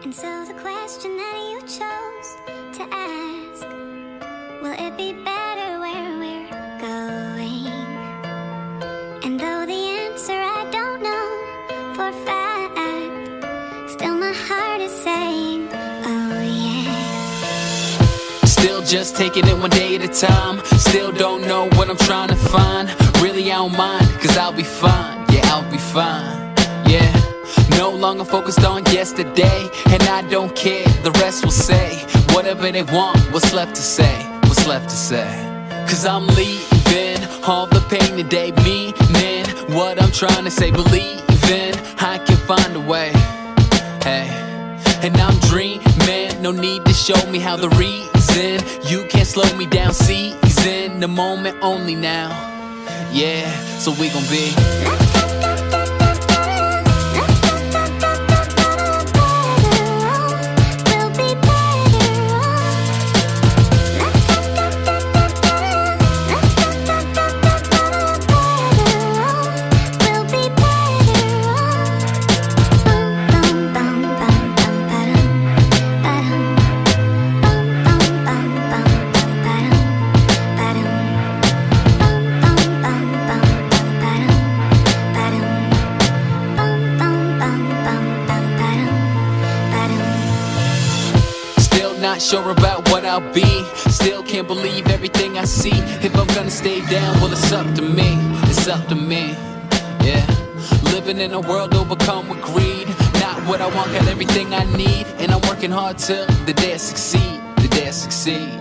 And so the question that you chose to ask, will it be better where we're going? And though the answer I don't know for a fact, still my heart is saying, oh yeah. Still just taking it one day at a time. Still don't know what I'm trying to find. Really I don't mind, cause I'll be fine. Yeah, I'll be fine. Yeah. No longer focused on yesterday, and I don't care, the rest will say whatever they want, what's left to say, what's left to say. Cause I'm leaving all the pain today, meaning what I'm trying to say, believing I can find a way. Hey, and I'm dreaming, no need to show me how the reason. You can't slow me down, seizing the moment only now. Yeah, so we gon' be not sure about what I'll be. Still can't believe everything I see. If I'm gonna stay down, well it's up to me. It's up to me, yeah. Living in a world overcome with greed. Not what I want, got everything I need. And I'm working hard till the day I succeed. The day I succeed.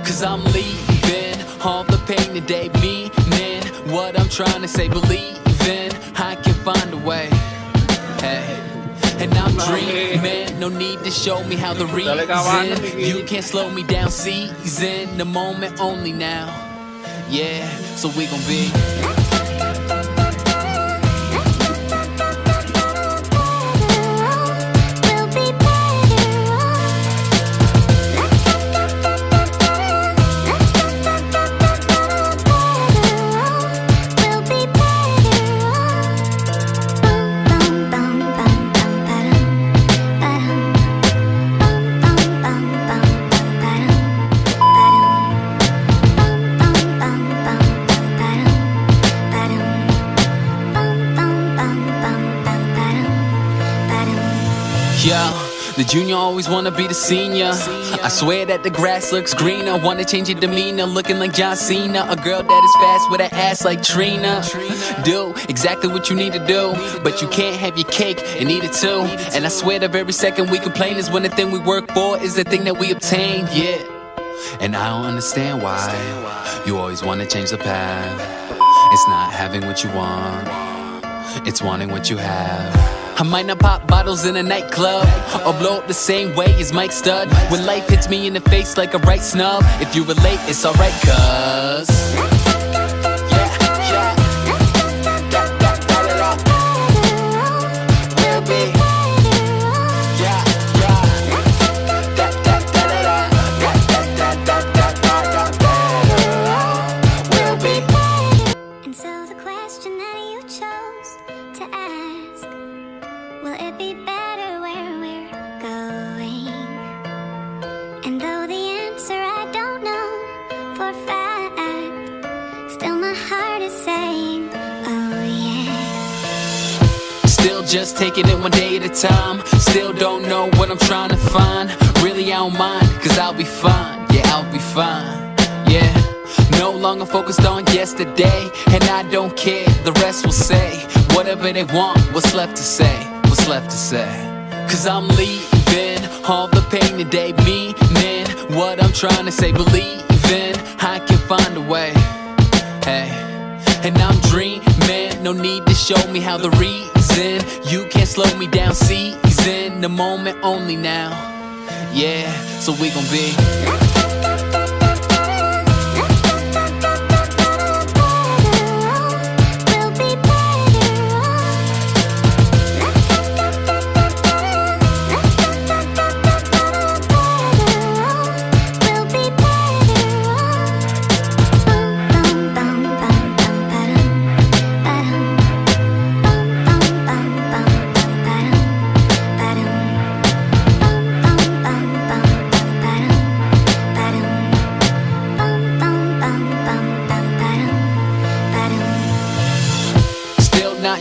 Cause I'm leaving all the pain today, meaning what I'm trying to say, believing I can find a way. Hey, and I'm dreaming, no need to show me how the reason. You can't slow me down, seizing the moment only now. Yeah, so we gon' be the junior always wanna be the senior. I swear that the grass looks greener. Wanna change your demeanor, looking like John Cena. A girl that is fast with an ass like Trina. Do exactly what you need to do, but you can't have your cake and eat it too. And I swear the very second we complain is when the thing we work for is the thing that we obtain. Yeah, and I don't understand why you always wanna change the path. It's not having what you want, it's wanting what you have. I might not pop bottles in a nightclub or blow up the same way as Mike Stud. When life hits me in the face like a right snub, if you relate, it's alright, cuz And so the question that you chose to ask, will it be better where we're going? And though the answer I don't know for a fact, still my heart is saying, oh yeah. Still just taking it one day at a time. Still don't know what I'm trying to find. Really I don't mind, cause I'll be fine. Yeah, I'll be fine. Yeah. No longer focused on yesterday, and I don't care, the rest will say whatever they want, what's left to say, what's left to say. Cause I'm leaving all the pain today, meaning what I'm trying to say, believing I can find a way. Hey, and I'm dreaming, no need to show me how the reason. You can't slow me down, seizing the moment only now. Yeah, so we gon' be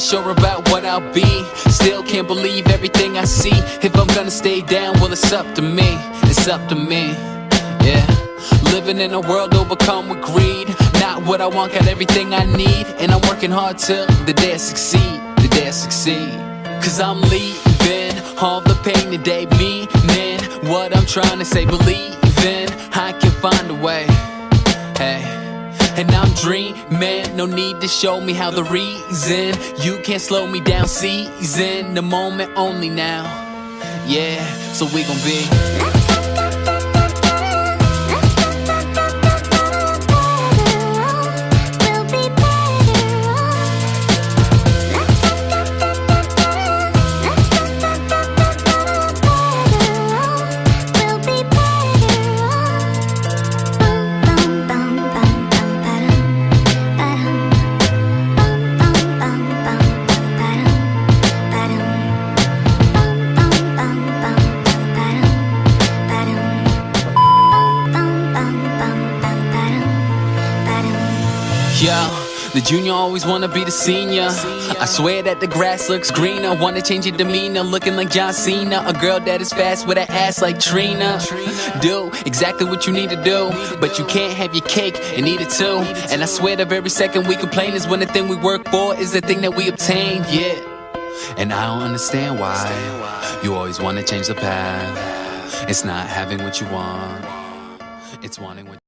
sure about what I'll be. Still can't believe everything I see. If I'm gonna stay down, well, it's up to me. It's up to me, yeah. Living in a world overcome with greed. Not what I want, got everything I need. And I'm working hard till the day I succeed. The day I succeed. Cause I'm leaving all the pain today, meaning what I'm trying to say. Believing I can find a way, hey. And I'm dreaming, no need to show me how the reason. You can't slow me down, season the moment only now. Yeah, so we gon' be yo, the junior always wanna be the senior. I swear that the grass looks greener. Wanna change your demeanor, looking like John Cena. A girl that is fast with an ass like Trina. Do exactly what you need to do, but you can't have your cake and eat it too. And I swear the very second we complain is when the thing we work for is the thing that we obtain, yeah. And I don't understand why you always wanna change the path. It's not having what you want, it's wanting what